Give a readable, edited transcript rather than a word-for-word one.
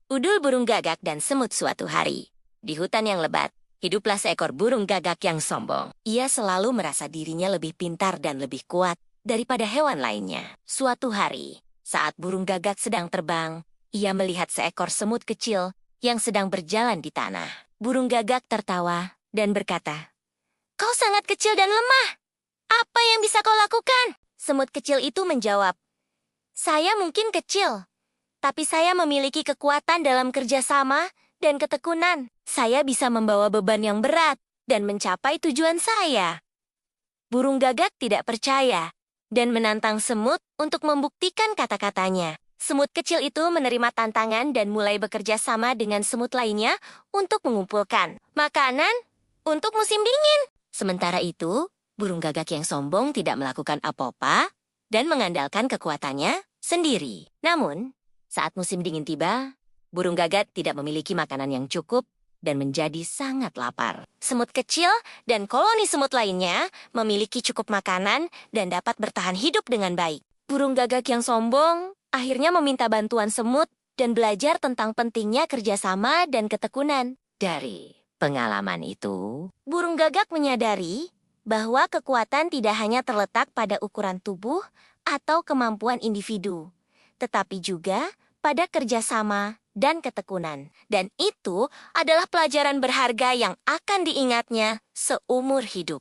Udul burung gagak dan semut suatu hari. Di hutan yang lebat, hiduplah seekor burung gagak yang sombong. Ia selalu merasa dirinya lebih pintar dan lebih kuat daripada hewan lainnya. Suatu hari, saat burung gagak sedang terbang, ia melihat seekor semut kecil yang sedang berjalan di tanah. Burung gagak tertawa dan berkata, "Kau sangat kecil dan lemah. Apa yang bisa kau lakukan?" Semut kecil itu menjawab, "Saya mungkin kecil, tapi saya memiliki kekuatan dalam kerjasama dan ketekunan. Saya bisa membawa beban yang berat dan mencapai tujuan saya." Burung gagak tidak percaya dan menantang semut untuk membuktikan kata-katanya. Semut kecil itu menerima tantangan dan mulai bekerja sama dengan semut lainnya untuk mengumpulkan makanan untuk musim dingin. Sementara itu, burung gagak yang sombong tidak melakukan apa-apa dan mengandalkan kekuatannya sendiri. Namun, saat musim dingin tiba, burung gagak tidak memiliki makanan yang cukup dan menjadi sangat lapar. Semut kecil dan koloni semut lainnya memiliki cukup makanan dan dapat bertahan hidup dengan baik. Burung gagak yang sombong akhirnya meminta bantuan semut dan belajar tentang pentingnya kerjasama dan ketekunan. Dari pengalaman itu, burung gagak menyadari bahwa kekuatan tidak hanya terletak pada ukuran tubuh atau kemampuan individu, tetapi juga pada kerjasama dan ketekunan. Dan itu adalah pelajaran berharga yang akan diingatnya seumur hidup.